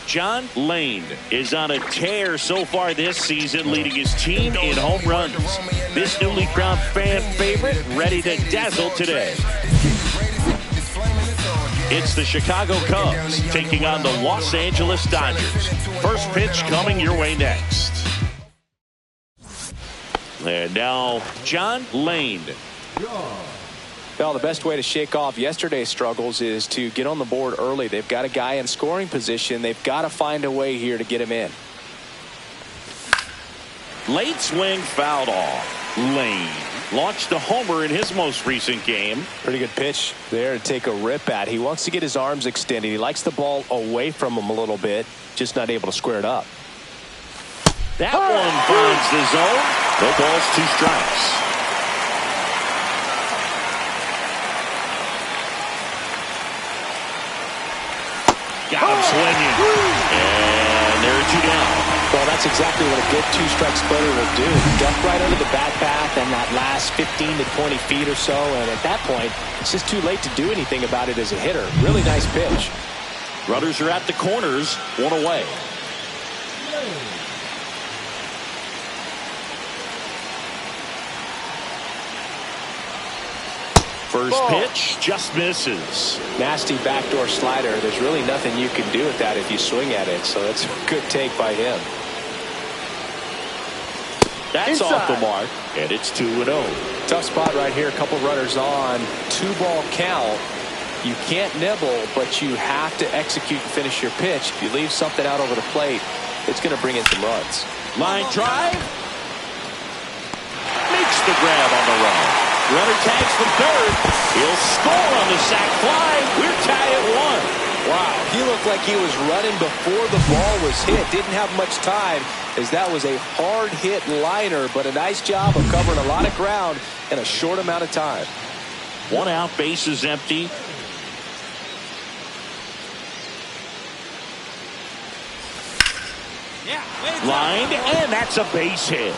John Lane is on a tear so far this season, leading his team in home runs. This newly crowned fan favorite ready to dazzle today. It's the Chicago Cubs taking on the Los Angeles Dodgers. First pitch coming your way next. And now, John Lane. Well, the best way to shake off yesterday's struggles is to get on the board early. They've got a guy in scoring position. They've got to find a way here to get him in. Late swing fouled off. Lane launched a homer in his most recent game. Pretty good pitch there to take a rip at. He wants to get his arms extended. He likes the ball away from him a little bit, just not able to square it up. That one finds the zone. No balls, 2 strikes. Got him swinging. And there are 2 down. Well, that's exactly what a good 2-strike splitter will do. Duck right under the bat path and that last 15 to 20 feet or so. And at that point, it's just too late to do anything about it as a hitter. Really nice pitch. Runners are at the corners, 1 away. First pitch just misses. Nasty backdoor slider. There's really nothing you can do with that if you swing at it. So that's a good take by him. That's off the mark, and it's 2-0. Tough spot right here. A couple runners on. 2-ball count. You can't nibble, but you have to execute and finish your pitch. If you leave something out over the plate, it's going to bring in some runs. Line drive. Makes the grab on the run. Runner tags from third. He'll score on the sac fly. We're tied at 1. Wow, he looked like he was running before the ball was hit. Didn't have much time, as that was a hard hit liner, but a nice job of covering a lot of ground in a short amount of time. 1 out, base is empty. Lined, and that's a base hit.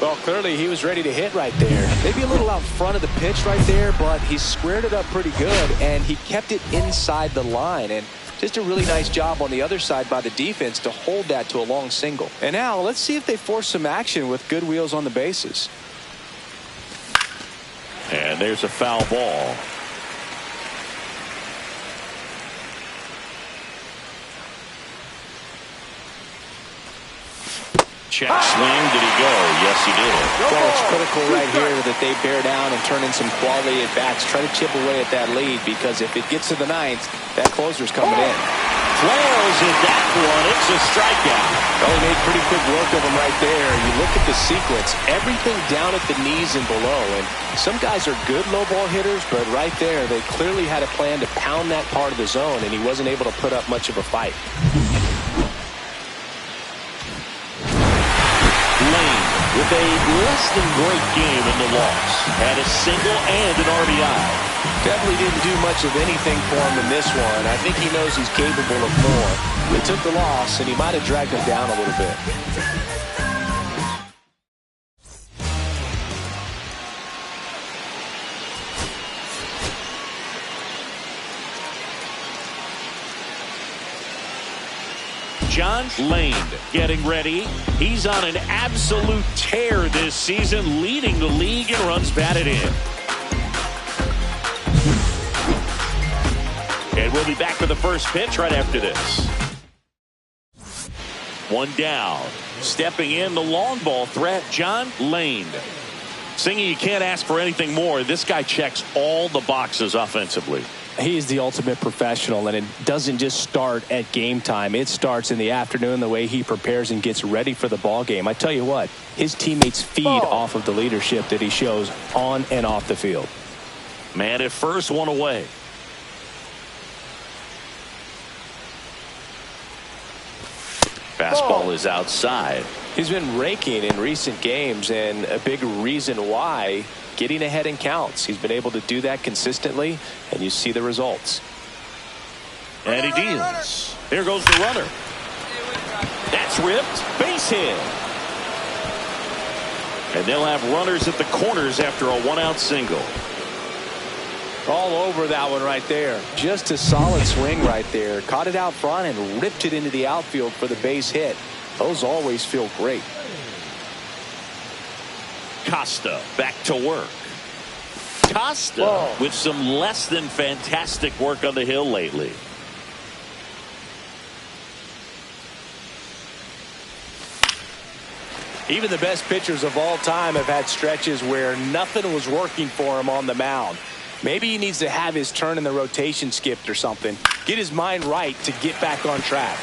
Well, clearly he was ready to hit right there. Maybe a little out front of the pitch right there, but he squared it up pretty good, and he kept it inside the line. And just a really nice job on the other side by the defense to hold that to a long single. And now let's see if they force some action with good wheels on the bases. And there's a foul ball. Check swing. Did he go? Yes, he did. Well, it's critical right here that they bear down and turn in some quality at bats. Try to chip away at that lead, because if it gets to the 9th, that closer's coming in. Flails in that one. It's a strikeout. Well, he made pretty quick work of him right there. You look at the sequence, everything down at the knees and below. And some guys are good low ball hitters, but right there, they clearly had a plan to pound that part of the zone, and he wasn't able to put up much of a fight. With a less than great game in the loss. Had a single and an RBI. Definitely didn't do much of anything for him in this one. I think he knows he's capable of more. They took the loss, and he might have dragged him down a little bit. John Lane getting ready. He's on an absolute tear this season, leading the league in runs batted in. And we'll be back for the first pitch right after this. 1 down. Stepping in, the long ball threat, John Lane. Singing, you can't ask for anything more. This guy checks all the boxes offensively. He's the ultimate professional, and it doesn't just start at game time. It starts in the afternoon, the way he prepares and gets ready for the ball game. I tell you what, his teammates feed off of the leadership that he shows on and off the field. Man at first, 1 away. Fastball is outside. He's been raking in recent games, and a big reason why, getting ahead in counts. He's been able to do that consistently, and you see the results. And he deals. Here goes the runner. That's ripped. Base hit. And they'll have runners at the corners after a 1-out single. All over that one right there. Just a solid swing right there. Caught it out front and ripped it into the outfield for the base hit. Those always feel great. Costa back to work. Costa with some less than fantastic work on the hill lately. Even the best pitchers of all time have had stretches where nothing was working for him on the mound. Maybe he needs to have his turn in the rotation skipped or something. Get his mind right to get back on track.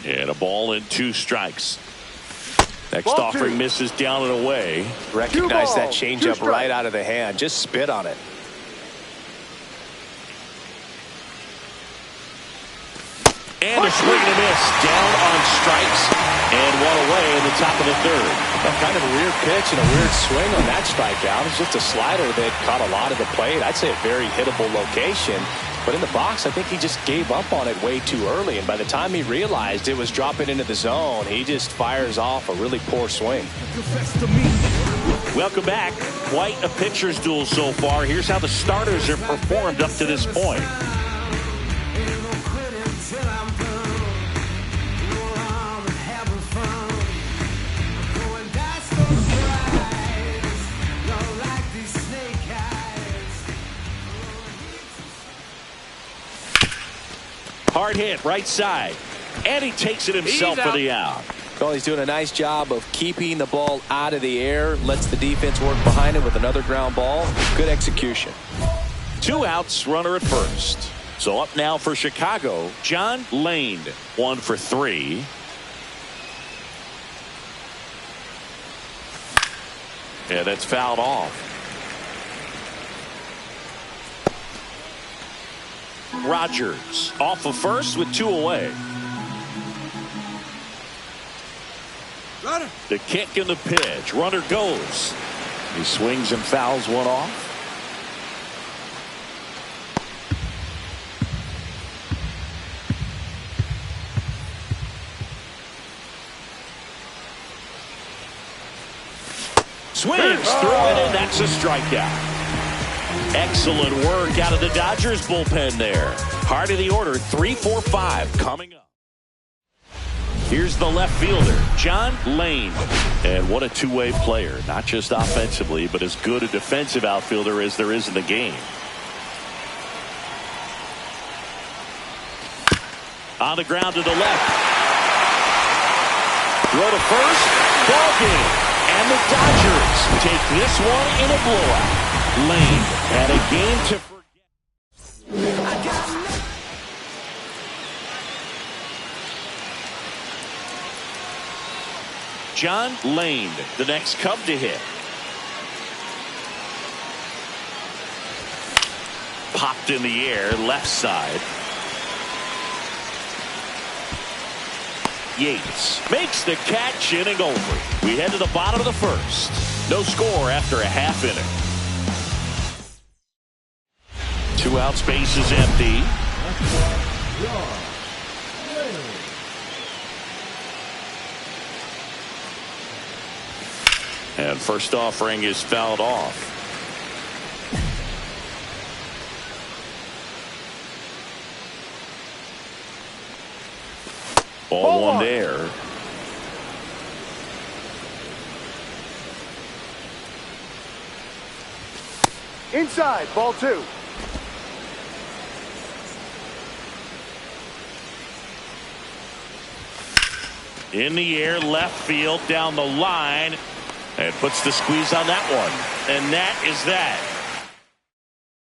And a ball and 2 strikes. Next offering misses down and away. Recognize that changeup right out of the hand. Just spit on it. And a swing and a miss. Down on strikes. And 1 away in the top of the 3rd. Well, kind of a weird pitch and a weird swing on that strikeout. It's just a slider that caught a lot of the plate. I'd say a very hittable location. But in the box, I think he just gave up on it way too early. And by the time he realized it was dropping into the zone, he just fires off a really poor swing. Welcome back. Quite a pitcher's duel so far. Here's how the starters have performed up to this point. Hard hit, right side. And he takes it himself for the out. Well, he's doing a nice job of keeping the ball out of the air. Lets the defense work behind it with another ground ball. Good execution. 2 outs, runner at first. So up now for Chicago, John Lane. 1 for 3. Yeah, that's fouled off. Rogers off of first with 2 away. Runner. The kick and the pitch. Runner goes. He swings and fouls one off. Swings through it, and that's a strikeout. Excellent work out of the Dodgers bullpen there. Heart of the order, 3-4-5 coming up. Here's the left fielder, John Lane. And what a two-way player, not just offensively, but as good a defensive outfielder as there is in the game. On the ground to the left. Throw to first, ball game. And the Dodgers take this one in a blowout. Lane had a game to forget. John Lane, the next Cub to hit. Popped in the air, left side. Yates makes the catch, inning over. We head to the bottom of the first. No score after a half inning. 2 outs, base is empty. And first offering is fouled off. Ball one there. Inside, ball 2. In the air, left field, down the line, and puts the squeeze on that one. And that is that.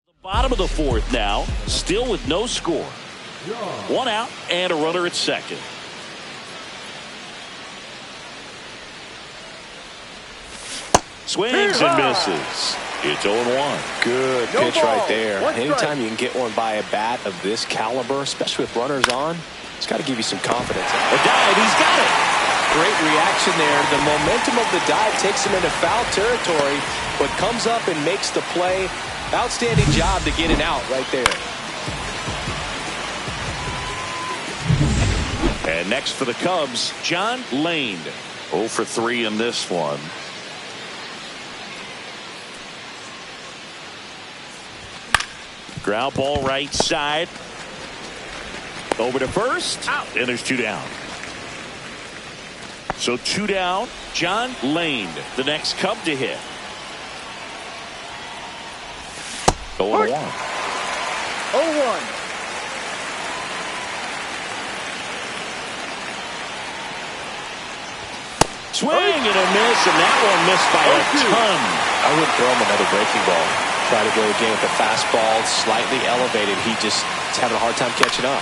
The bottom of the 4th now, still with no score. 1 out and a runner at second. Swings and misses. It's 0-1. Good pitch right there. Anytime you can get one by a bat of this caliber, especially with runners on, it's got to give you some confidence. A dive, he's got it. Great reaction there. The momentum of the dive takes him into foul territory, but comes up and makes the play. Outstanding job to get an out right there. And And next for the Cubs, John Lane. 0 for 3 in this one. Ground ball right side. Over to first. Out. And there's 2 down. So 2 down. John Lane, the next Cub to hit. 0-1. 0-1. Swing and a miss, and that one missed by a ton. I wouldn't throw him another breaking ball. Try to go again with the fastball slightly elevated. He just is having a hard time catching up.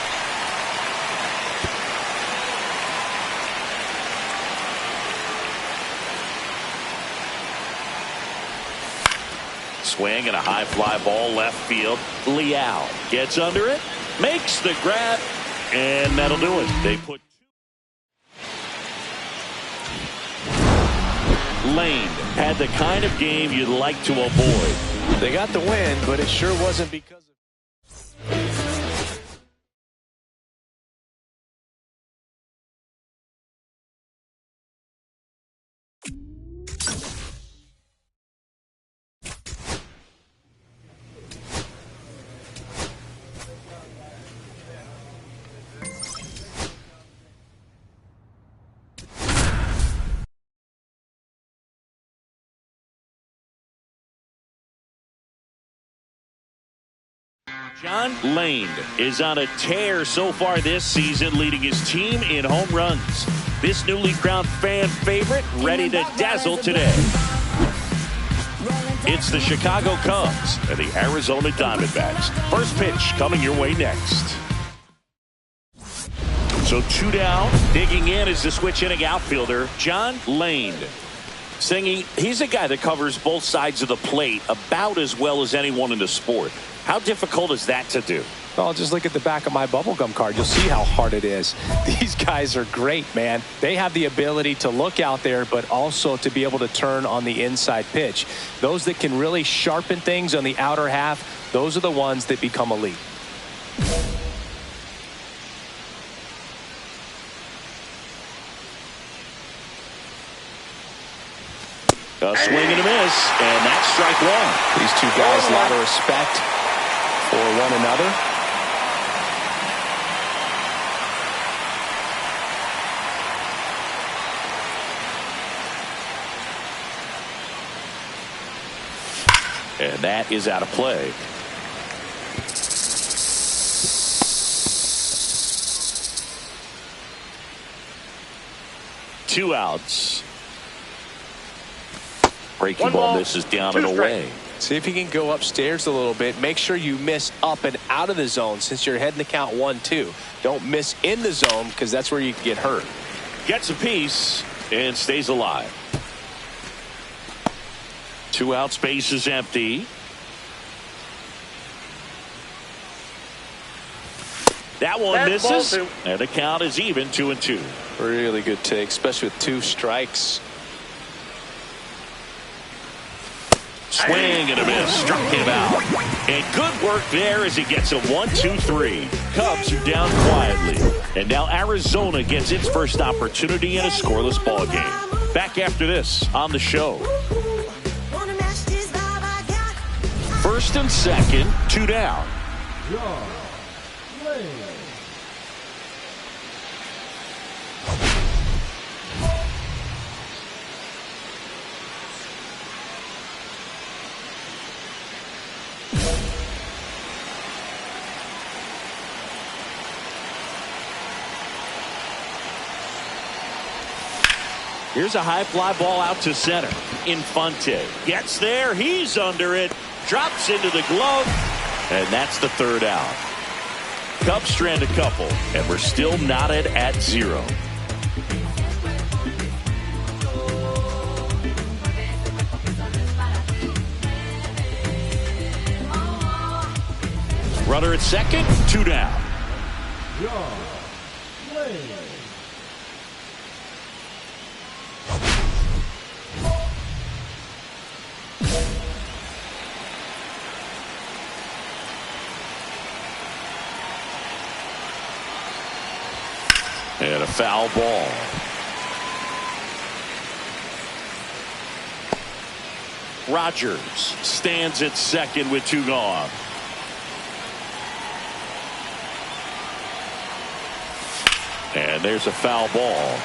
Swing and a high fly ball left field. Liao gets under it, makes the grab, and that'll do it. They put Lane had the kind of game you'd like to avoid. They got the win, but it sure wasn't because of John Lane is on a tear so far this season, leading his team in home runs. This newly crowned fan favorite ready to dazzle today. It's the Chicago Cubs and the Arizona Diamondbacks. First pitch coming your way next. So 2 down. Digging in is the switch inning outfielder, John Lane. Singy, he's a guy that covers both sides of the plate about as well as anyone in the sport. How difficult is that to do? Well, just look at the back of my bubblegum card. You'll see how hard it is. These guys are great, man. They have the ability to look out there, but also to be able to turn on the inside pitch. Those that can really sharpen things on the outer half, those are the ones that become elite. A swing and a miss, and that's strike 1. These 2 guys, a lot of respect for one another. And that is out of play. Two outs. Breaking ball misses down and away. See if you can go upstairs a little bit. Make sure you miss up and out of the zone since you're heading to count 1-2. Don't miss in the zone because that's where you can get hurt. Gets a piece and stays alive. 2 out, space is empty. That one misses, and the count is even 2-2. Really good take, especially with 2 strikes. Swing and a miss, struck him out. And good work there as he gets a 1-2-3. Cubs are down quietly. And now Arizona gets its first opportunity in a scoreless ball game. Back after this on the show. First and second, 2 down. Here's a high fly ball out to center. Infante gets there. He's under it. Drops into the glove. And that's the 3rd out. Cubs strand a couple. And we're still knotted at 0. Runner at second. 2 down. And a foul ball. Rogers stands at second with 2 gone. And there's a foul ball.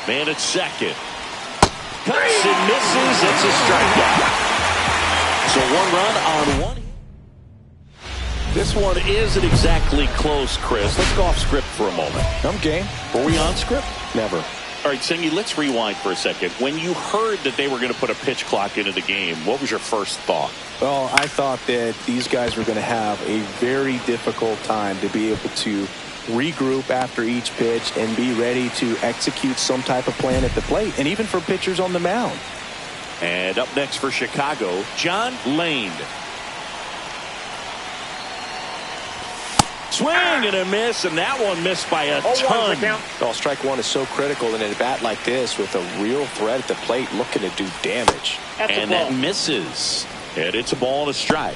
Man at second. Cuts and misses. It's a strikeout. So 1 run on 1. This one isn't exactly close, Chris. Let's go off script for a moment. I'm game. Were we on script? Never. All right, Singy, let's rewind for a second. When you heard that they were going to put a pitch clock into the game, what was your first thought? Well, I thought that these guys were going to have a very difficult time to be able to regroup after each pitch and be ready to execute some type of plan at the plate, and even for pitchers on the mound. And up next for Chicago, John Lane. Swing and a miss, and that one missed by a ton. Well, strike one is so critical in a bat like this with a real threat at the plate looking to do damage. And that misses. And it's a ball and a strike.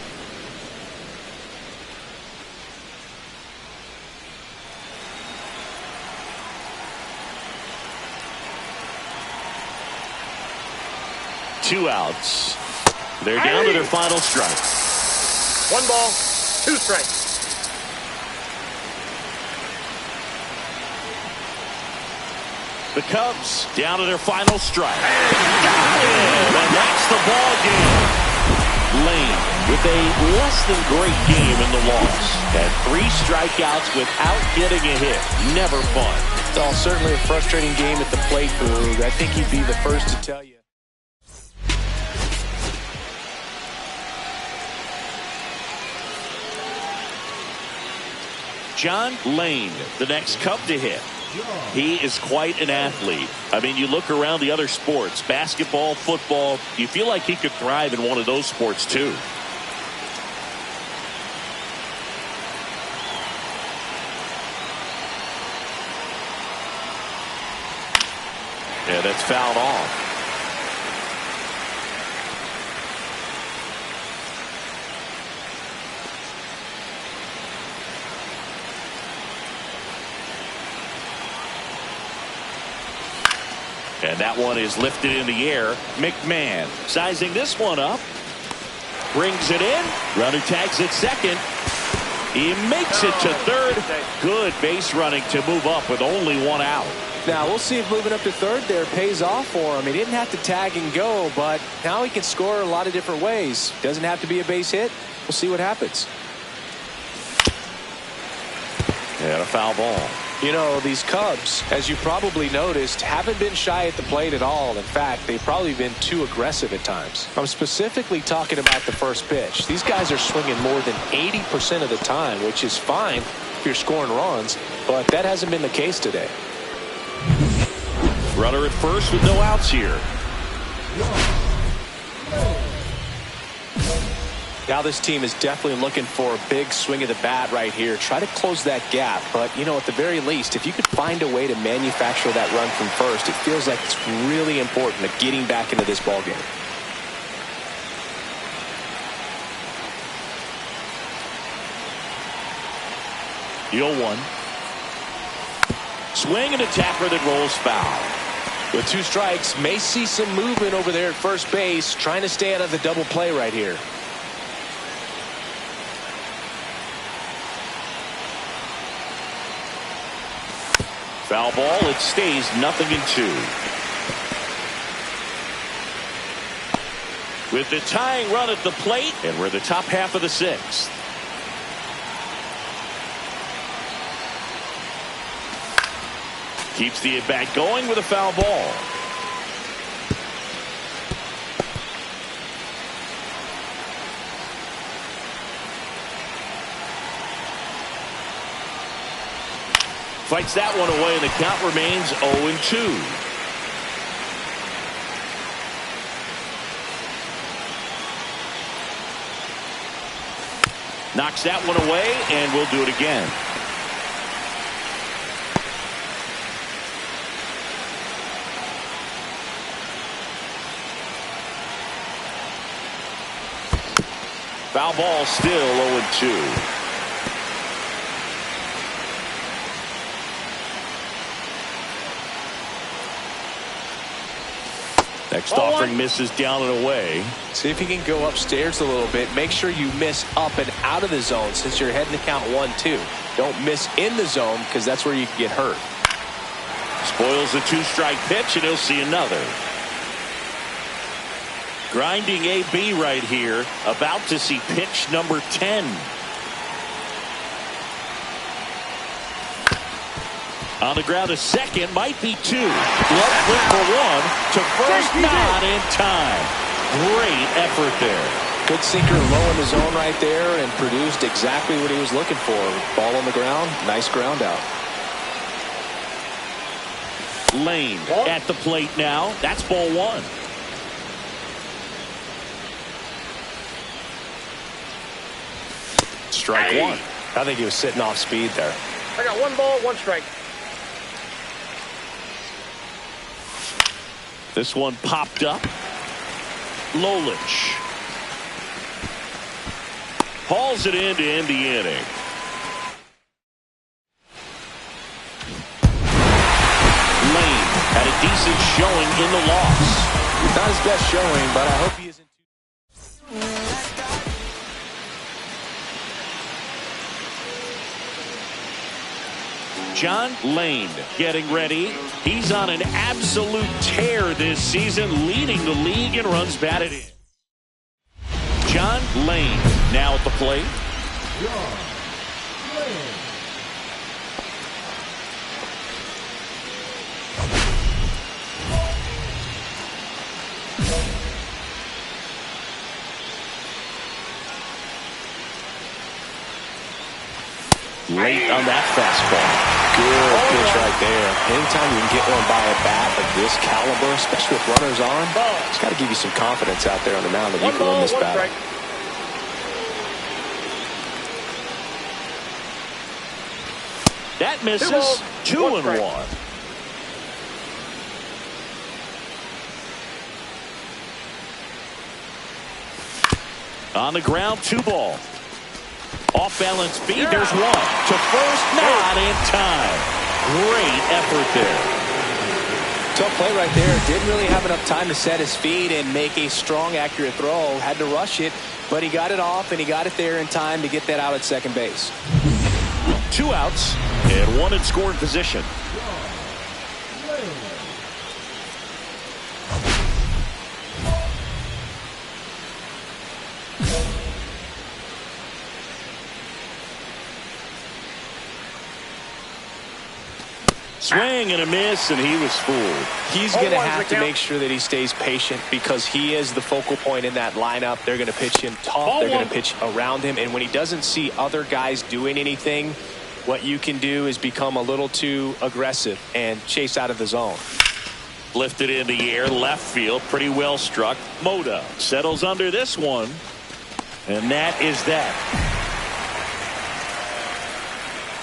Two outs. They're down to their final strike. 1 ball, 2 strikes. The Cubs down to their final strike. Got him, and that's the ball game. Lane with a less than great game in the loss. Had 3 strikeouts without getting a hit. Never fun. Well, certainly a frustrating game at the plate, Boog. I think he'd be the first to tell you. John Lane, the next Cub to hit. He is quite an athlete. I mean, you look around the other sports, basketball, football, you feel like he could thrive in one of those sports too. Yeah, that's fouled off. And that one is lifted in the air. McMahon sizing this one up. Brings it in. Runner tags at second. He makes it to third. Good base running to move up with only 1 out. Now, we'll see if moving up to third there pays off for him. He didn't have to tag and go, but now he can score a lot of different ways. Doesn't have to be a base hit. We'll see what happens. And a foul ball. You know, these Cubs, as you probably noticed, haven't been shy at the plate at all. In fact, they've probably been too aggressive at times. I'm specifically talking about the first pitch. These guys are swinging more than 80% of the time, which is fine if you're scoring runs, but that hasn't been the case today. Runner at first with no outs here. Now this team is definitely looking for a big swing of the bat right here. Try to close that gap. But, you know, at the very least, if you could find a way to manufacture that run from first, it feels like it's really important to getting back into this ballgame. The 0-1. Swing and a tapper that rolls foul. With 2 strikes, may see some movement over there at first base, trying to stay out of the double play right here. Foul ball. It stays 0-2. With the tying run at the plate, and we're the top half of the 6th. Keeps the at-bat going with a foul ball. Fights that one away, and the count remains 0-2. Knocks that one away, and we'll do it again. Foul ball, still 0-2. Next offering misses down and away. See if you can go upstairs a little bit. Make sure you miss up and out of the zone since you're heading to count 1-2. Don't miss in the zone because that's where you can get hurt. Spoils the 2-strike pitch, and he'll see another. Grinding AB right here. About to see pitch number 10. On the ground to second, might be 2. Glove flip for 1 to first, not in time. Great effort there. Good sinker low in the zone right there and produced exactly what he was looking for. Ball on the ground, nice ground out. Lane at the plate now. That's ball 1. Strike 1. I think he was sitting off speed there. I got 1 ball, 1 strike. This one popped up. Lolich hauls it in to end the inning. Lane had a decent showing in the loss. Not his best showing, but I hope he isn't. John Lane getting ready. He's on an absolute tear this season, leading the league in runs batted in. John Lane now at the plate. Late on that fastball. Good pitch right there. Anytime you can get one by a bat of this caliber, especially with runners on, it's got to give you some confidence out there on the mound that you can win this battle. That misses. 2-1. On the ground, 2 ball. Off balance feed, there's 1 to first, not in time. Great effort there. Tough play right there. Didn't really have enough time to set his feet and make a strong, accurate throw. Had to rush it, but he got it off and he got it there in time to get that out at second base. 2 outs and 1 in scoring position. Swing and a miss, and he was fooled. He's going to have to make sure that he stays patient because he is the focal point in that lineup. They're going to pitch him tough. They're going to pitch around him. And when he doesn't see other guys doing anything, what you can do is become a little too aggressive and chase out of the zone. Lifted in the air, left field, pretty well struck. Moda settles under this one, and that is that.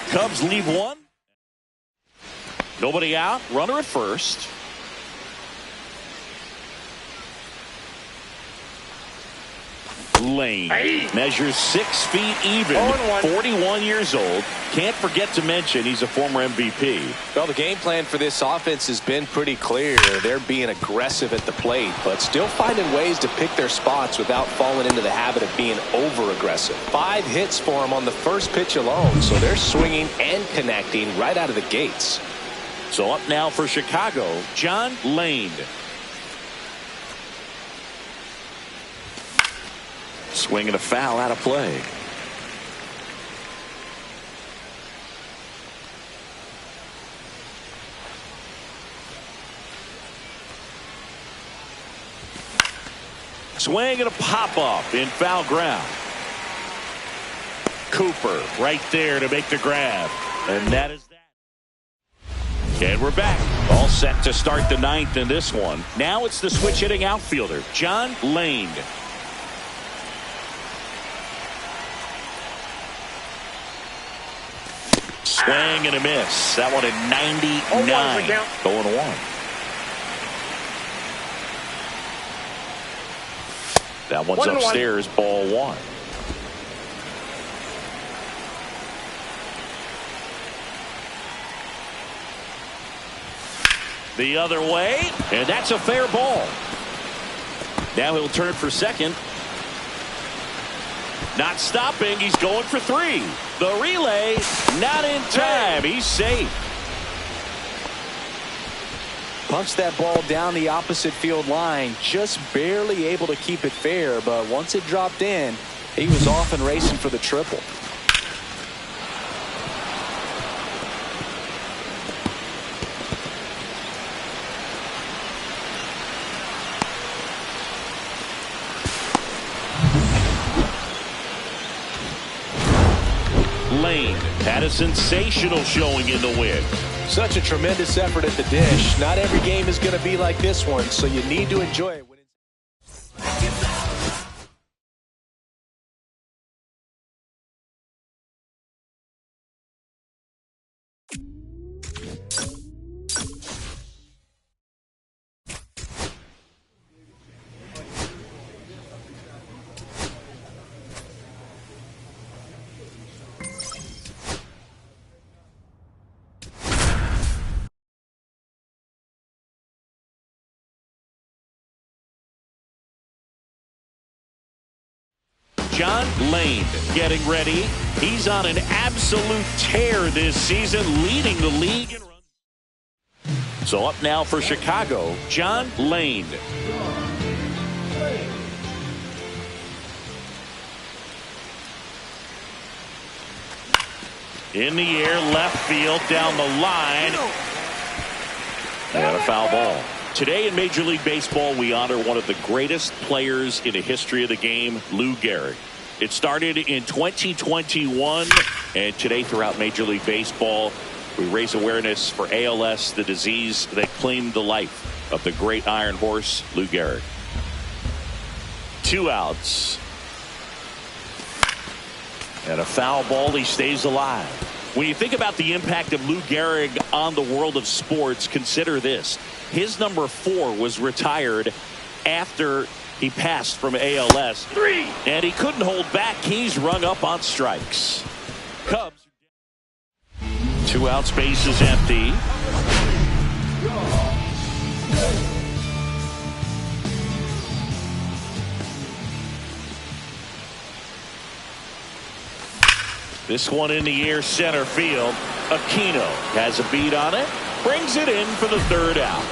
Cubs leave 1. Nobody out, runner at first. Lane measures 6 feet even, 41 years old. Can't forget to mention he's a former MVP. Well, the game plan for this offense has been pretty clear. They're being aggressive at the plate, but still finding ways to pick their spots without falling into the habit of being over-aggressive. 5 hits for them on the first pitch alone, so they're swinging and connecting right out of the gates. So up now for Chicago, John Lane. Swing and a foul out of play. Swing and a pop-up in foul ground. Cooper right there to make the grab. And that is that. And we're back. All set to start the 9th in this one. Now it's the switch hitting outfielder, John Lane. Swing and a miss. That one at 99. 0-1. That one's upstairs, ball 1. The other way, and that's a fair ball. Now he'll turn for second. Not stopping. He's going for three. The relay, not in time. He's safe. Punched that ball down the opposite field line. Just barely able to keep it fair. But once it dropped in, he was off and racing for the triple. Lane had a sensational showing in the win. Such a tremendous effort at the dish. Not every game is going to be like this one, so you need to enjoy it. John Lane getting ready. He's on an absolute tear this season, leading the league in runs. So up now for Chicago, John Lane. In the air, left field, down the line. And a foul ball. Today in Major League Baseball, we honor one of the greatest players in the history of the game, Lou Gehrig. It started in 2021, and today throughout Major League Baseball, we raise awareness for ALS, the disease that claimed the life of the great Iron Horse, Lou Gehrig. 2 outs. And a foul ball, he stays alive. When you think about the impact of Lou Gehrig on the world of sports, consider this. His number 4 was retired after he passed from ALS. 3. And he couldn't hold back. He's rung up on strikes. Cubs. 2 outs, base is empty. This one in the air, center field. Aquino has a beat on it. Brings it in for the 3rd out.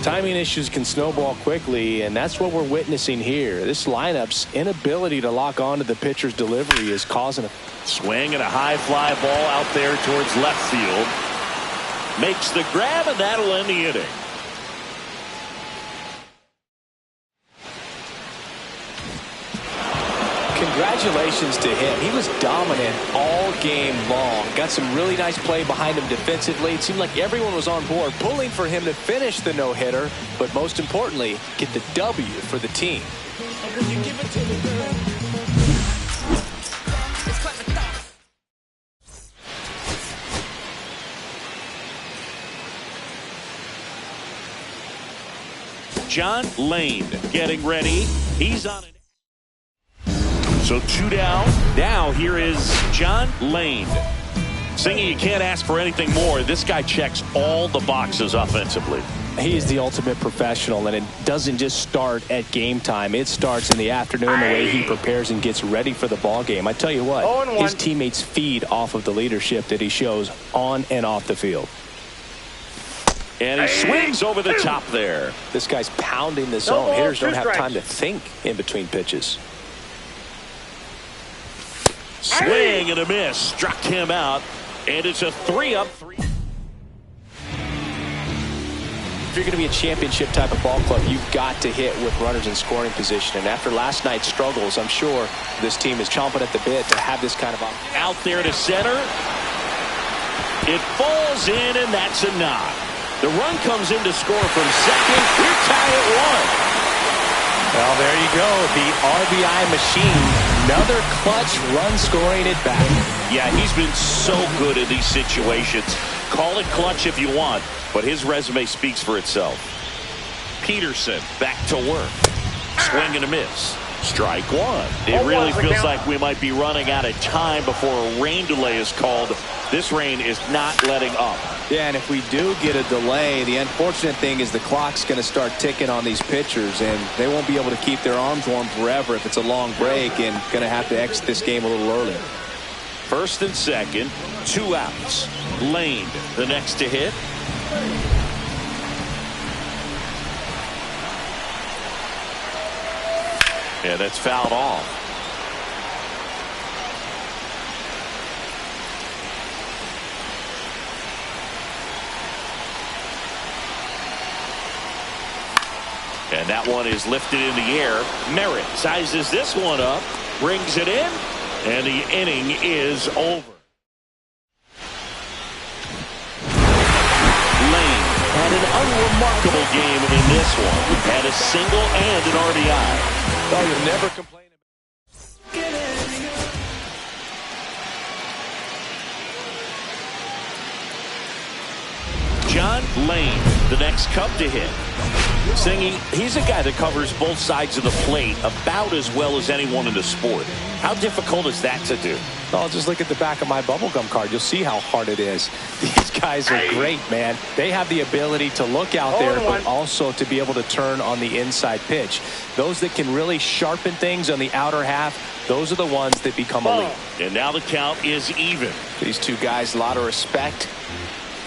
Timing issues can snowball quickly, and that's what we're witnessing here. This lineup's inability to lock onto the pitcher's delivery is causing a swing and a high fly ball out there towards left field. Makes the grab, and that'll end the inning. Congratulations to him. He was dominant all game long. Got some really nice play behind him defensively. It seemed like everyone was on board, pulling for him to finish the no-hitter, but most importantly, get the W for the team. John Lane getting ready. He's on it. So 2 down. Now here is John Lane. Singing, you can't ask for anything more. This guy checks all the boxes offensively. He is the ultimate professional, and it doesn't just start at game time. It starts in the afternoon, the way he prepares and gets ready for the ball game. I tell you what, his teammates feed off of the leadership that he shows on and off the field. And he swings over the top there. This guy's pounding the zone. Hitters don't have time to think in between pitches. Swing and a miss. Struck him out. And it's a 3-up. If you're going to be a championship type of ball club, you've got to hit with runners in scoring position. And after last night's struggles, I'm sure this team is chomping at the bit to have this kind of out there to center. It falls in, and that's a knock. The run comes in to score from second. We're tied at 1. Well, there you go. The RBI machine. Another clutch run scoring it back. Yeah, he's been so good in these situations. Call it clutch if you want, but his resume speaks for itself. Peterson back to work. Swing and a miss. Strike one. It really feels like we might be running out of time before a rain delay is called. This rain is not letting up. Yeah, and if we do get a delay, the unfortunate thing is the clock's going to start ticking on these pitchers, and they won't be able to keep their arms warm forever if it's a long break, and going to have to exit this game a little early. First and second, 2 outs. Lane, the next to hit. Yeah, that's fouled off. And that one is lifted in the air. Merritt sizes this one up, brings it in, and the inning is over. Lane had an unremarkable game in this one. Had a single and an RBI. Oh, you'll never complain about. John Lane, the next Cub to hit. Singy, he's a guy that covers both sides of the plate about as well as anyone in the sport. How difficult is that to do? Oh, just look at the back of my bubblegum card. You'll see how hard it is. These guys are great, man. They have the ability to look out there, but also to be able to turn on the inside pitch. Those that can really sharpen things on the outer half, those are the ones that become elite. And now the count is even. These two guys, a lot of respect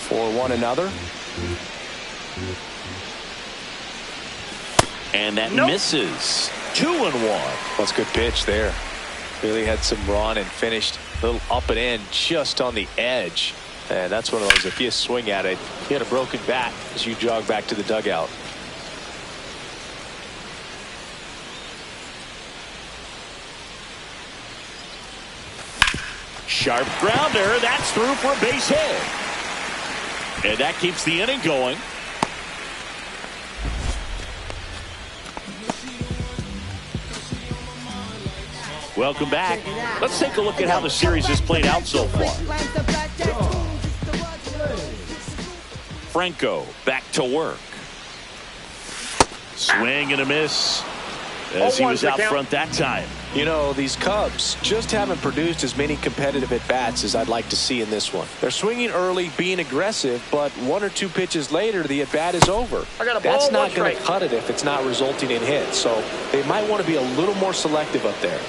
for one another. And that misses. 2-1. That's a good pitch there. Really had some run and finished a little up and in just on the edge. And that's one of those, if you swing at it, you had a broken bat as you jog back to the dugout. Sharp grounder. That's through for a base hit. And that keeps the inning going. Welcome back. Let's take a look at how the series has played out so far. Franco back to work. Swing and a miss as he was out front that time. You know, these Cubs just haven't produced as many competitive at-bats as I'd like to see in this one. They're swinging early, being aggressive, but 1 or 2 pitches later, the at-bat is over. That's not going to cut it if it's not resulting in hits. So they might want to be a little more selective up there.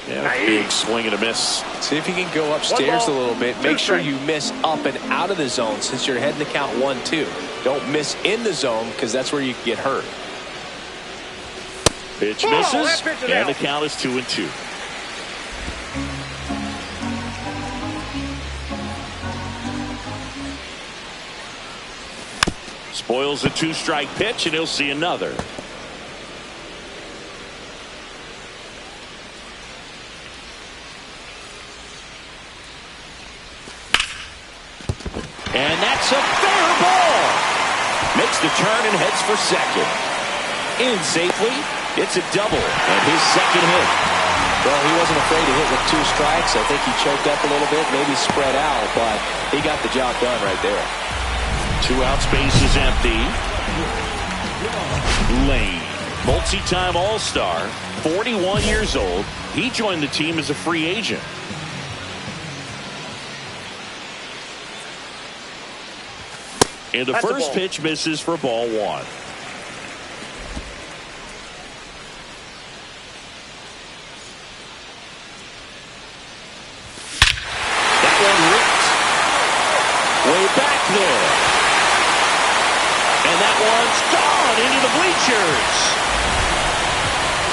Yeah, big swing and a miss. See if you can go upstairs a little bit. Make sure you miss up and out of the zone since you're heading to count 1-2. Don't miss in the zone because that's where you can get hurt. Pitch misses, and the count is 2-2. Spoils a 2-strike pitch, and he'll see another. And that's a fair ball. Makes the turn and heads for second. In safely. It's a double and his second hit. Well, he wasn't afraid to hit with 2 strikes. I think he choked up a little bit, maybe spread out, but he got the job done right there. 2 outs, base is empty. Lane, multi-time All-Star, 41 years old. He joined the team as a free agent. And the first pitch misses for ball 1. That one ripped way back there. And that one's gone into the bleachers.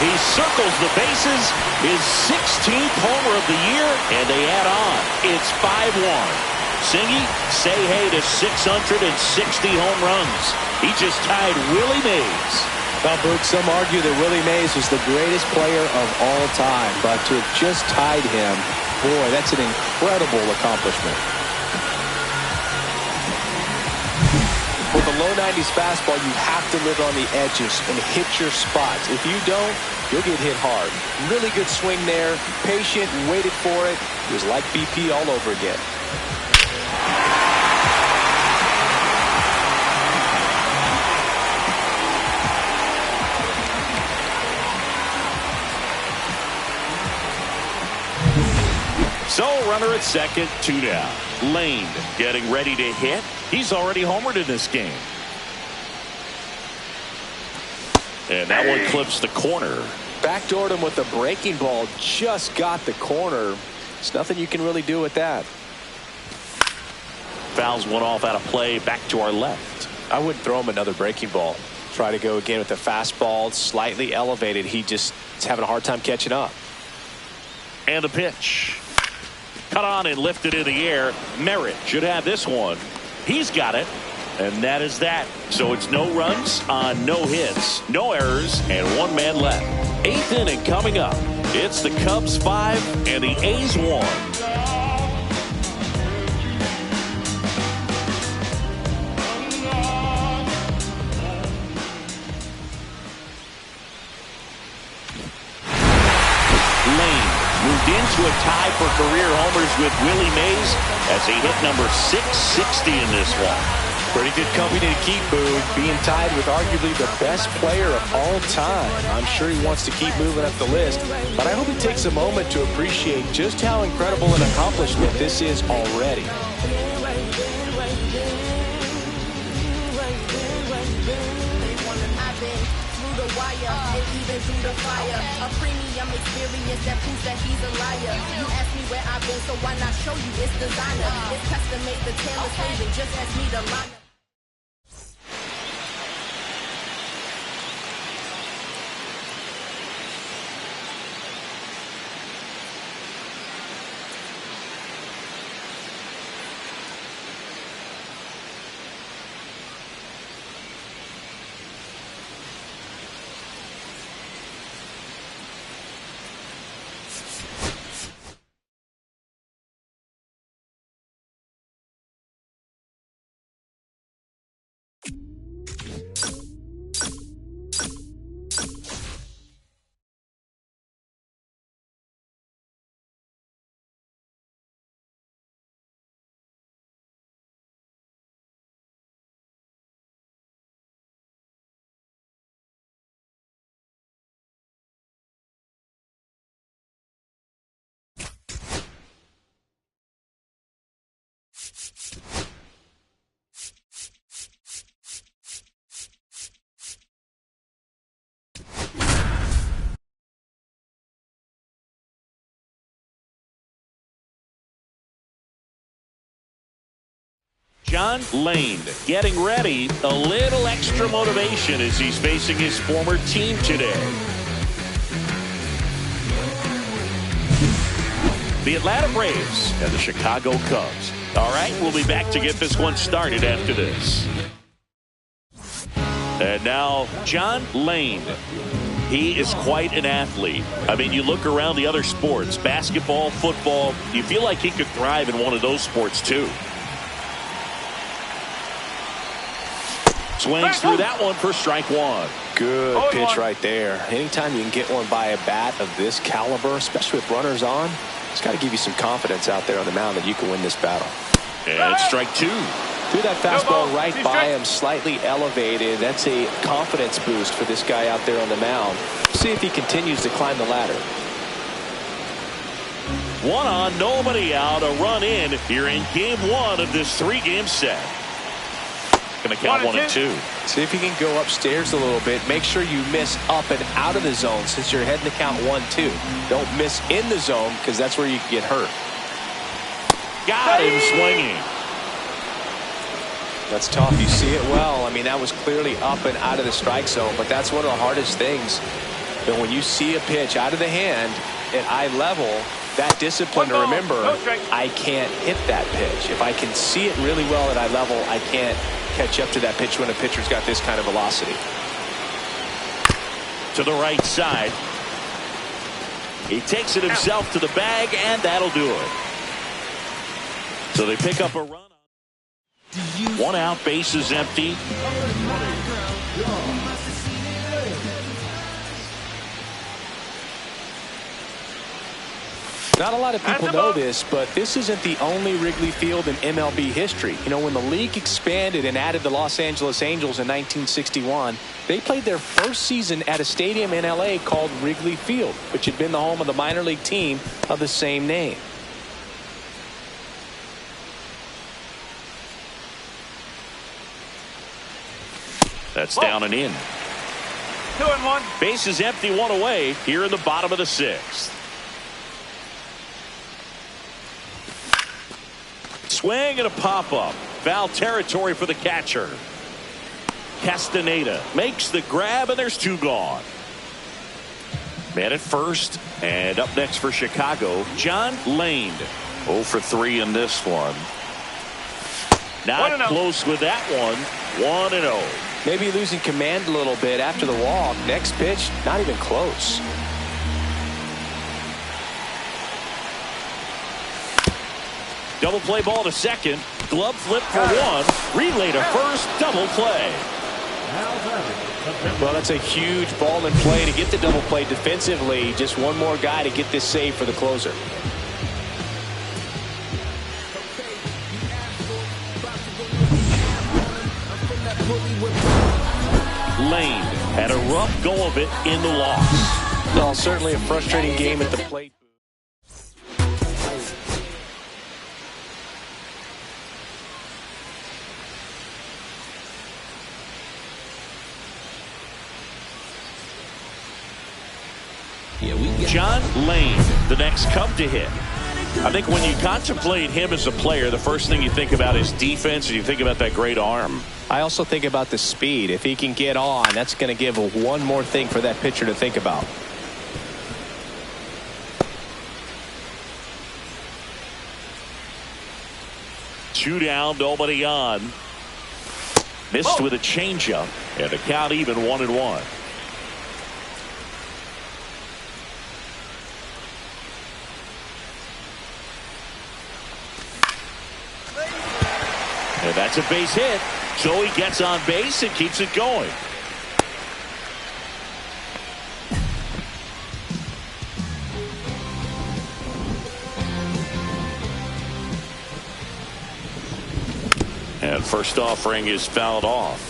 He circles the bases, his 16th homer of the year, and they add on. It's 5-1. Singy, say hey to 660 home runs. He just tied Willie Mays. Well, Brooks, some argue that Willie Mays was the greatest player of all time, but to have just tied him, boy, that's an incredible accomplishment. With a low 90s fastball, you have to live on the edges and hit your spots. If you don't, you'll get hit hard. Really good swing there, patient, waited for it. It was like BP all over again. at second, 2 down. Lane getting ready to hit. He's already homered in this game. And that one clips the corner. Backdoored him with the breaking ball. Just got the corner. There's nothing you can really do with that. Fouls one off out of play. Back to our left. I wouldn't throw him another breaking ball. Try to go again with the fastball. Slightly elevated. He just is having a hard time catching up. And a pitch. Cut on and lifted in the air. Merritt should have this one. He's got it. And that is that. So it's no runs on no hits, no errors, and 1 man left. 8th inning coming up. It's the Cubs 5 and the A's 1. Moved into a tie for career homers with Willie Mays as he hit number 660 in this one. Pretty good company to keep, Boone. Being tied with arguably the best player of all time. I'm sure he wants to keep moving up the list, but I hope he takes a moment to appreciate just how incredible an accomplishment this is already. Even through the fire, a premium experience that proves that he's a liar. You ask me where I've been, so why not show you it's designer? It's custom made, the tail is saving, just ask me to line up. John Lane getting ready. A little extra motivation as he's facing his former team today. The Atlanta Braves and the Chicago Cubs. All right, we'll be back to get this one started after this. And now, John Lane. He is quite an athlete. I mean, you look around the other sports, basketball, football, you feel like he could thrive in one of those sports too. Swings through that one for strike one. Good pitch right there. Anytime you can get one by a bat of this caliber, especially with runners on, it's got to give you some confidence out there on the mound that you can win this battle. And strike two. Threw that fastball right by him, slightly elevated. That's a confidence boost for this guy out there on the mound. See if he continues to climb the ladder. One on, nobody out, a run in here in game one of this 3-game set. Going to count 1 and 2. See if you can go upstairs a little bit. Make sure you miss up and out of the zone since you're heading to count 1-2. Don't miss in the zone because that's where you can get hurt. Got him swinging. That's tough. You see it well. I mean, that was clearly up and out of the strike zone, but that's one of the hardest things. And when you see a pitch out of the hand at eye level, that discipline to remember, I can't hit that pitch. If I can see it really well at eye level, I can't catch up to that pitch when a pitcher's got this kind of velocity. To the right side. He takes it himself to the bag, and that'll do it. So they pick up a run. 1 out, bases empty. Not a lot of people know this, but this isn't the only Wrigley Field in MLB history. You know, when the league expanded and added the Los Angeles Angels in 1961, they played their first season at a stadium in L.A. called Wrigley Field, which had been the home of the minor league team of the same name. That's down and in. 2-1. Base is empty, one away here in the bottom of the sixth. Swing and a pop-up. Foul territory for the catcher. Castaneda makes the grab, and there's two gone. Man at first, and up next for Chicago, John Lane. 0 for 3 in this one. Not close with that one. 1-0. Maybe losing command a little bit after the walk. Next pitch, not even close. Double play ball to second. Glove flip for one. Relay to first. Double play. Well, that's a huge ball in play to get the double play defensively. Just one more guy to get this save for the closer. Lane had a rough go of it in the loss. Well, certainly a frustrating game at the plate. John Lane, the next Cub to hit. I think when you contemplate him as a player, the first thing you think about is defense, and you think about that great arm. I also think about the speed. If he can get on, that's going to give one more thing for that pitcher to think about. Two down, nobody on. Missed with a changeup, and the count even 1-1. And that's a base hit, so he gets on base and keeps it going. And first offering is fouled off.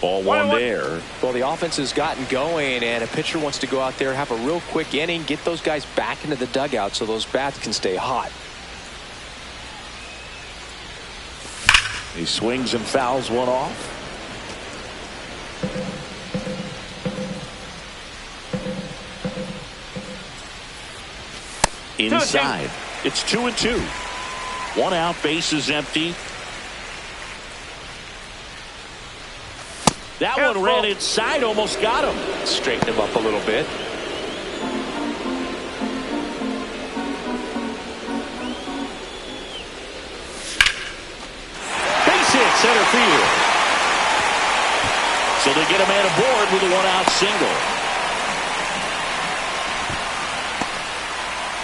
Ball one there. Well, the offense has gotten going, and a pitcher wants to go out there, have a real quick inning, get those guys back into the dugout so those bats can stay hot. He swings and fouls one off. Inside. It's 2-2. One out, base is empty. That one ran inside, almost got him. Straighten him up a little bit. Base hit, center field. So they get a man aboard with a one-out single.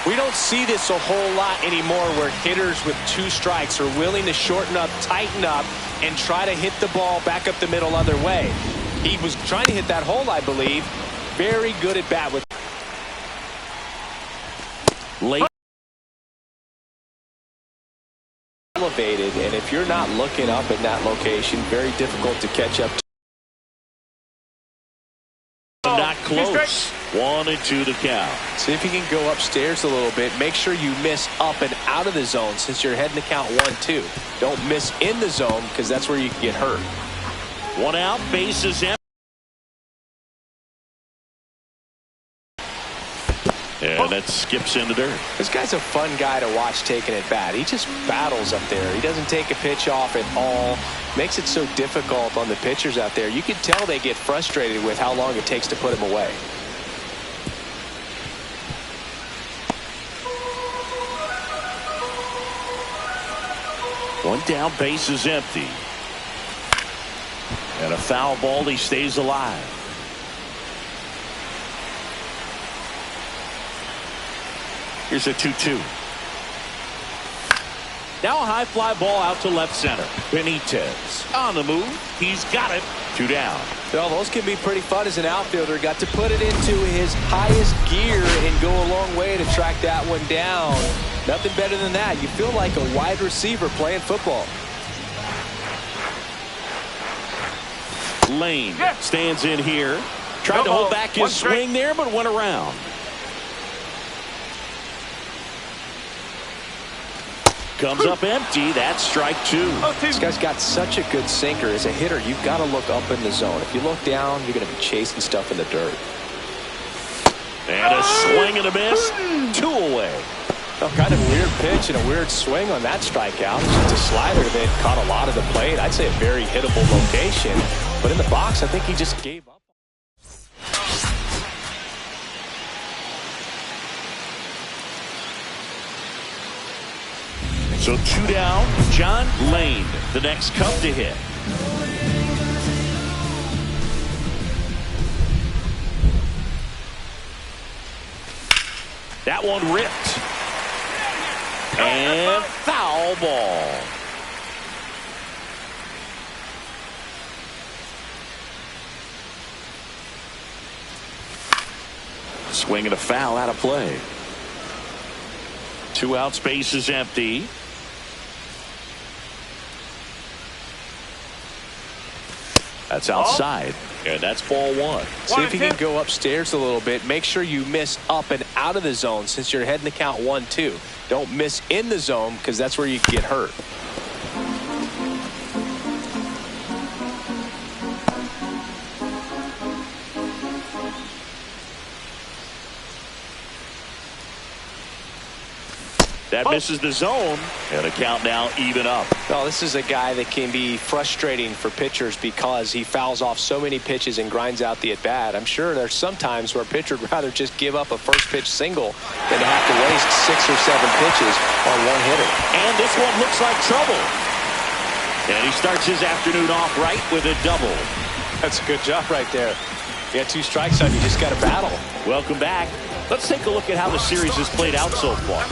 We don't see this a whole lot anymore where hitters with 2 strikes are willing to shorten up, tighten up, and try to hit the ball back up the middle other way. He was trying to hit that hole, I believe. Very good at bat with late. Elevated, and if you're not looking up in that location, very difficult to catch up to. Not close. 1-2 the count. See if you can go upstairs a little bit. Make sure you miss up and out of the zone since you're heading to count 1-2. Don't miss in the zone because that's where you can get hurt. One out, base is empty. And that skips into dirt. This guy's a fun guy to watch taking at bat. He just battles up there. He doesn't take a pitch off at all. Makes it so difficult on the pitchers out there. You can tell they get frustrated with how long it takes to put him away. One down, base is empty. And a foul ball, he stays alive. Here's a 2-2. Now a high fly ball out to left center. Benitez on the move. He's got it. 2 down. Well, those can be pretty fun as an outfielder. Got to put it into his highest gear and go a long way to track that one down. Nothing better than that. You feel like a wide receiver playing football. Lane stands in here. Tried to hold back his swing there, but went around. comes up empty. That's strike two. This guy's got such a good sinker. As a hitter, you've got to look up in the zone. If you look down, you're going to be chasing stuff in the dirt. And a swing and a miss. 2 away. Oh, kind of weird pitch and a weird swing on that strikeout. It's just a slider that caught a lot of the plate. I'd say a very hittable location. But in the box, I think he just gave up. So 2 down. John Lane, the next Cub to hit. That one ripped. And foul ball. Swing and a foul out of play. 2 out, space is empty. That's outside. And that's ball 1. See if you can go upstairs a little bit. Make sure you miss up and out of the zone since you're heading to count 1-2. Don't miss in the zone because that's where you get hurt. That misses the zone, and the count now even up. Well, this is a guy that can be frustrating for pitchers because he fouls off so many pitches and grinds out the at-bat. I'm sure there's some times where a pitcher would rather just give up a first-pitch single than to have to waste 6 or 7 pitches on one hitter. And this one looks like trouble. And he starts his afternoon off right with a double. That's a good job right there. You got 2 strikes on you, just got to battle. Welcome back. Let's take a look at how the series has played out so far.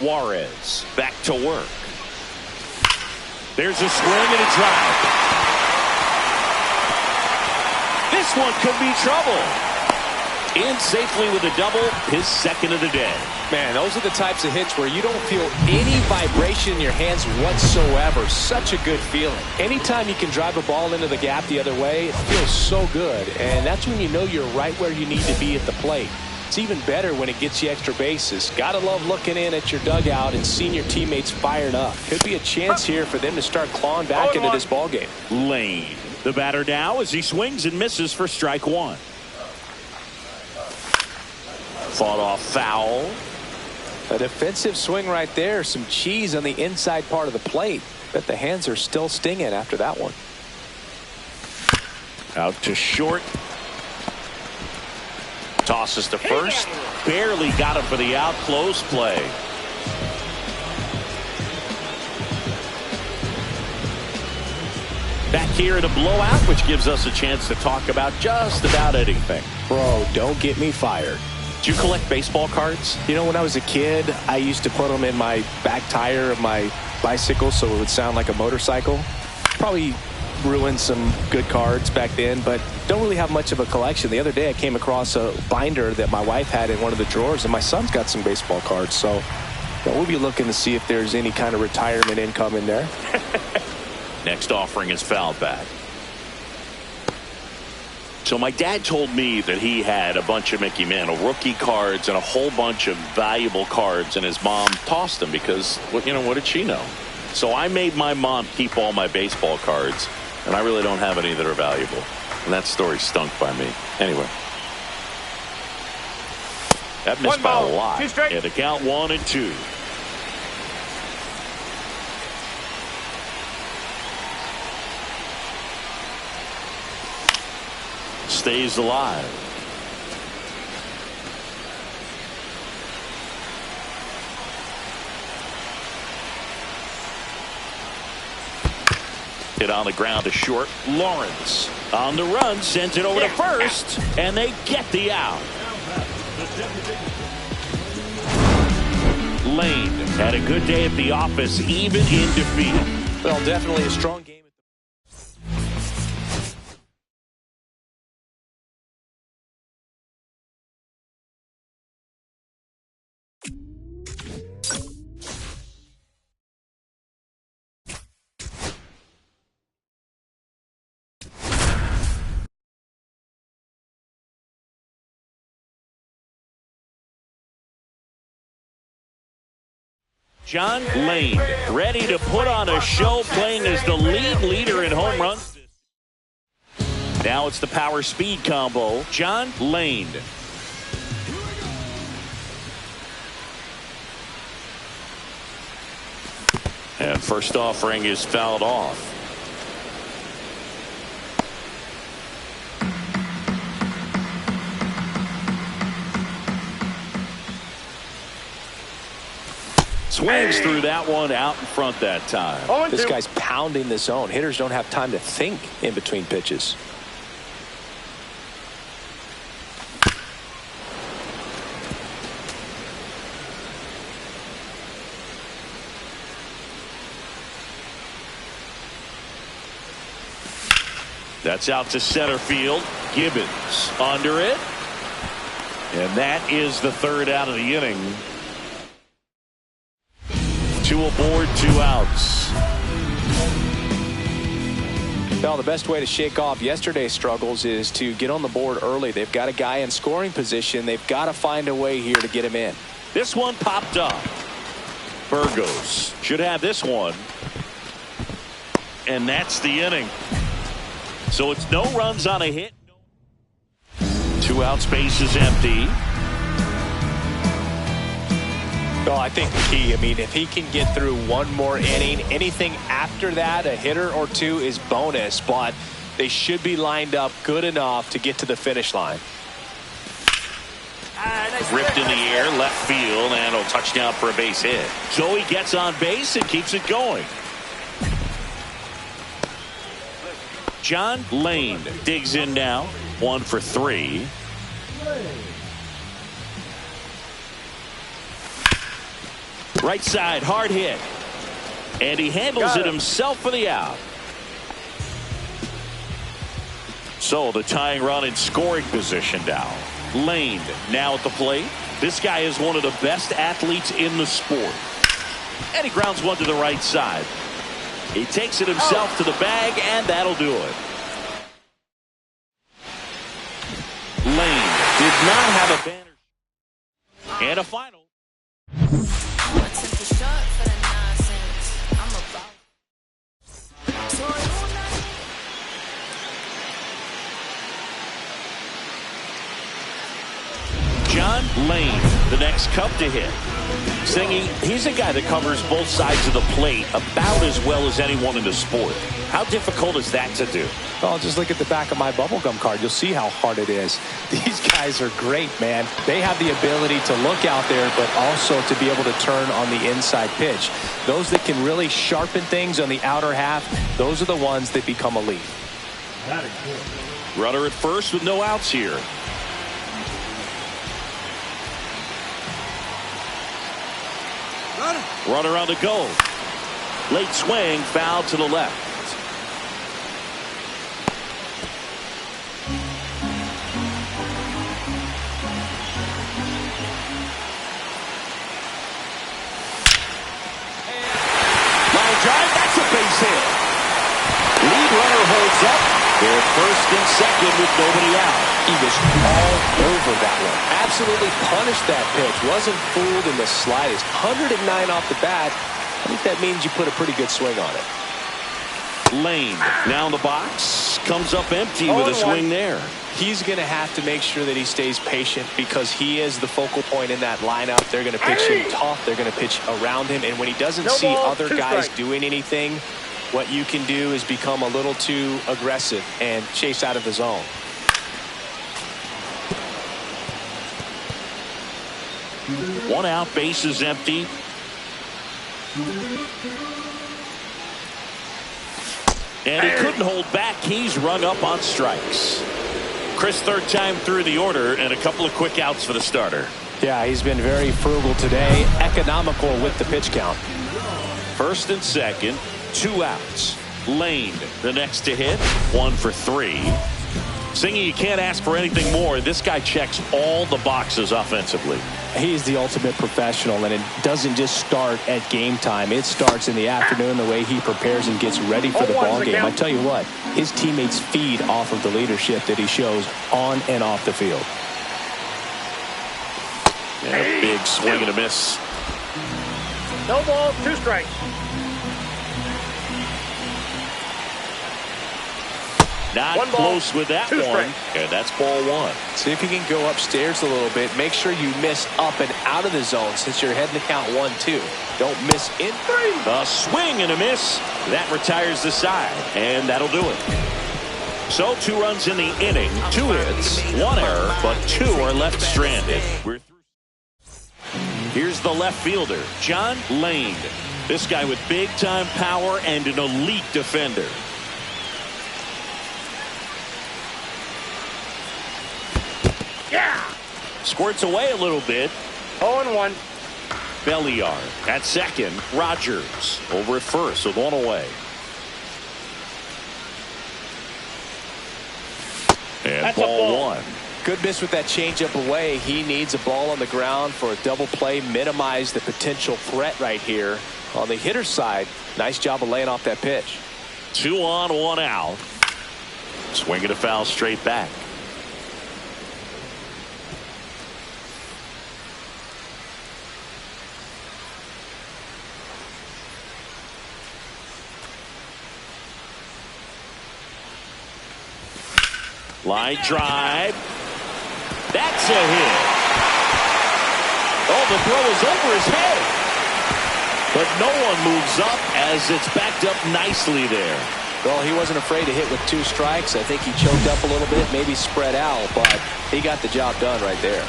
Juarez back to work. There's a swing and a drive. This one could be trouble. In safely with a double, his second of the day. Man, those are the types of hits where you don't feel any vibration in your hands whatsoever. Such a good feeling. Anytime you can drive a ball into the gap the other way, it feels so good. And that's when you know you're right where you need to be at the plate. It's even better when it gets you extra bases. Gotta love looking in at your dugout and seeing your teammates fired up. Could be a chance here for them to start clawing back into this ballgame. Lane, the batter now as he swings and misses for strike 1. Fought off foul. A defensive swing right there. Some cheese on the inside part of the plate. Bet the hands are still stinging after that one. Out to short. Tosses to first. Barely got him for the out. Close play. Back here in a blowout, which gives us a chance to talk about just about anything. Bro, don't get me fired. Do you collect baseball cards? You know, when I was a kid, I used to put them in my back tire of my bicycle so it would sound like a motorcycle. Probably ruined some good cards back then, but don't really have much of a collection. The other day I came across a binder that my wife had in one of the drawers, and my son's got some baseball cards, so we'll be looking to see if there's any kind of retirement income in there. Next offering is foul back. So my dad told me that he had a bunch of Mickey Mantle rookie cards and a whole bunch of valuable cards, and his mom tossed them because, what did she know? So I made my mom keep all my baseball cards, and I really don't have any that are valuable. And that story stunk by me. Anyway. That missed by a lot. And the count 1-2. Stays alive. Hit on the ground to short. Lawrence on the run, sends it over to first, and they get the out. Lane had a good day at the office, even in defeat. Well, definitely a strong game. John Lane, ready to put on a show, playing as the leader in home runs. Now it's the power speed combo. John Lane. And first offering is fouled off. Swings through that one out in front that time. This guy's pounding the zone. Hitters don't have time to think in between pitches. That's out to center field. Gibbons under it. And that is the third out of the inning. 2 aboard, 2 outs. Well, the best way to shake off yesterday's struggles is to get on the board early. They've got a guy in scoring position. They've got to find a way here to get him in. This one popped up. Burgos should have this one. And that's the inning. So it's no runs on a hit. 2 outs, base is empty. Well, I think the key, if he can get through one more inning, anything after that, a hitter or two, is bonus, but they should be lined up good enough to get to the finish line. Ripped in the air, left field, and a touchdown for a base hit. So he gets on base and keeps it going. John Lane digs in now. 1 for 3. Right side, hard hit. And he handles it himself for the out. So the tying run in scoring position now. Lane now at the plate. This guy is one of the best athletes in the sport. And he grounds one to the right side. He takes it himself to the bag, and that'll do it. Lane did not have a banner. And a final. John Lane, the next Cub to hit. Singy, he's a guy that covers both sides of the plate about as well as anyone in the sport. How difficult is that to do? Well, just look at the back of my bubblegum card. You'll see how hard it is. These guys are great, man. They have the ability to look out there, but also to be able to turn on the inside pitch. Those that can really sharpen things on the outer half, those are the ones that become elite. Runner at first with no outs here. Runner on the go. Late swing, foul to the left. Line drive, that's a base hit. Lead runner holds up. They're first and second with nobody out. He was all over that one. Absolutely punished that pitch. Wasn't fooled in the slightest. 109 off the bat. I think that means you put a pretty good swing on it. Lane now in the box. Comes up empty with a swing there. He's going to have to make sure that he stays patient because he is the focal point in that lineup. They're going to pitch him tough. They're going to pitch around him. And when he doesn't see other guys doing anything, what you can do is become a little too aggressive and chase out of the zone. One out, base is empty. And he couldn't hold back. He's rung up on strikes. Chris, third time through the order and a couple of quick outs for the starter. Yeah, he's been very frugal today. Economical with the pitch count. First and second, 2 outs. Lane, the next to hit, 1 for 3. Singy, you can't ask for anything more. This guy checks all the boxes offensively. He's the ultimate professional, and it doesn't just start at game time. It starts in the afternoon, the way he prepares and gets ready for the ball game. I tell you what, his teammates feed off of the leadership that he shows on and off the field. And a big swing and a miss. No ball, 2 strikes. Not One ball, close with that 2 one. strikes. And that's ball 1. See if you can go upstairs a little bit. Make sure you miss up and out of the zone since you're heading to count 1-2. Don't miss in 3. A swing and a miss. That retires the side. And that'll do it. So 2 runs in the inning, 2 hits, 1 error, but 2 are left stranded. Here's the left fielder, John Lane. This guy with big-time power and an elite defender. Yeah! Squirts away a little bit. 0-1. Belliard at second. Rogers over at first with 1 away. And That's ball 1. Good miss with that changeup away. He needs a ball on the ground for a double play. Minimize the potential threat right here. On the hitter's side, nice job of laying off that pitch. 2 on, 1 out. Swinging a foul straight back. Line drive. That's a hit. Oh, the throw is over his head. But no one moves up as it's backed up nicely there. Well, he wasn't afraid to hit with 2 strikes. I think he choked up a little bit, maybe spread out, but he got the job done right there.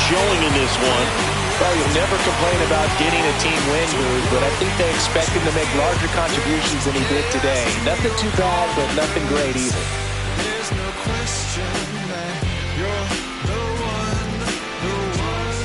Showing in this one. Well, you'll never complain about getting a team win, Booth, but I think they expect him to make larger contributions than he did today. Nothing too bad, but nothing great either. There's no question that you're the one, the one, the one.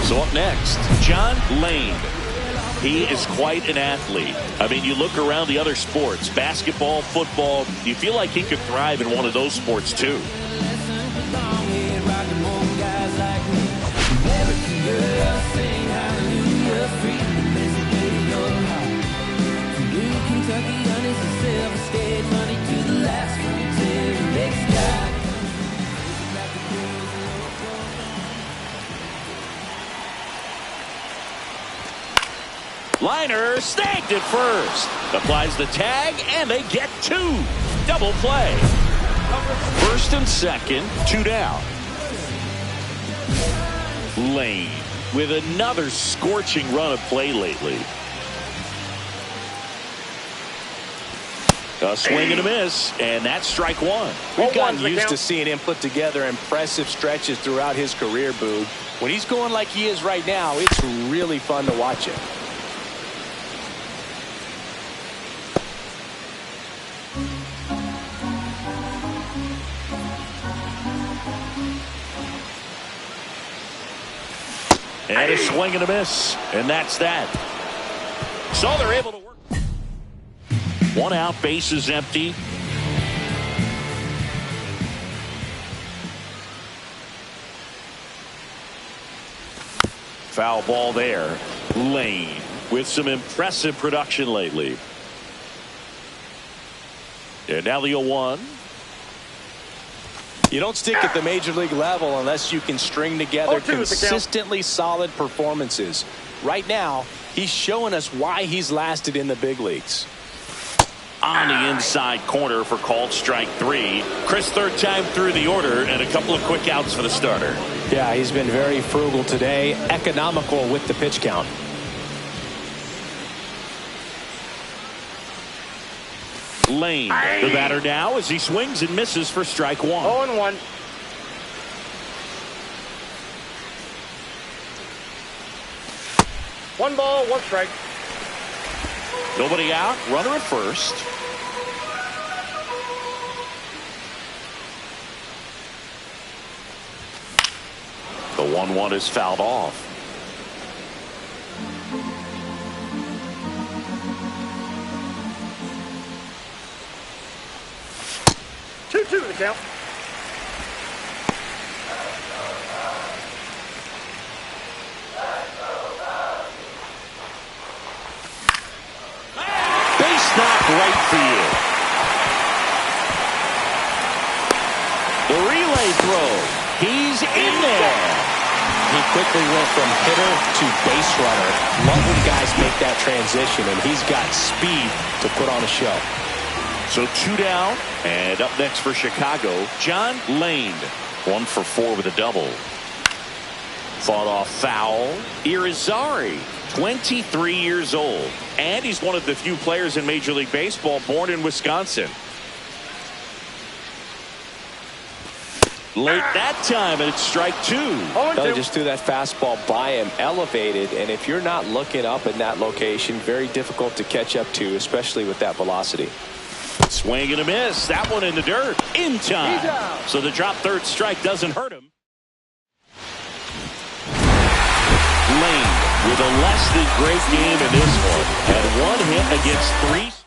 So up next, John Lane. He is quite an athlete. I mean, you look around the other sports, basketball, football, you feel like he could thrive in one of those sports too. Liner snagged at first. Applies the tag, and they get 2. Double play. First and second, 2 down. Lane with another scorching run of play lately. A swing and a miss, and that's strike 1. We've gotten used to seeing him put together impressive stretches throughout his career, Boog. When he's going like he is right now, it's really fun to watch him. And a swing and a miss, and that's that. So they're able to work. 1 out, bases empty. Foul ball there. Lane with some impressive production lately. And now the 0-1. You don't stick at the major league level unless you can string together consistently solid performances. Right now, he's showing us why he's lasted in the big leagues. On the inside corner for called strike 3. Chris, 3rd time through the order, and a couple of quick outs for the starter. Yeah, he's been very frugal today, economical with the pitch count. Lane, the batter now as he swings and misses for strike 1. 0-1. One ball, 1 strike. Nobody out, runner at first. The 1-1 is fouled off. 2-2 to the count. Base knock right field. The relay throw. He's in there. He quickly went from hitter to base runner. Love when guys make that transition, and he's got speed to put on a show. So 2 down, and up next for Chicago, John Lane. 1 for 4 with a double. Fought off foul. Irizarry, 23 years old, and he's one of the few players in Major League Baseball born in Wisconsin. Late that time, and it's strike 2. They just threw that fastball by him, elevated, and if you're not looking up in that location, very difficult to catch up to, especially with that velocity. Swing and a miss. That one in the dirt. In time. So the drop third strike doesn't hurt him. Lane with a less than great game in this one. Had 1 hit against 3.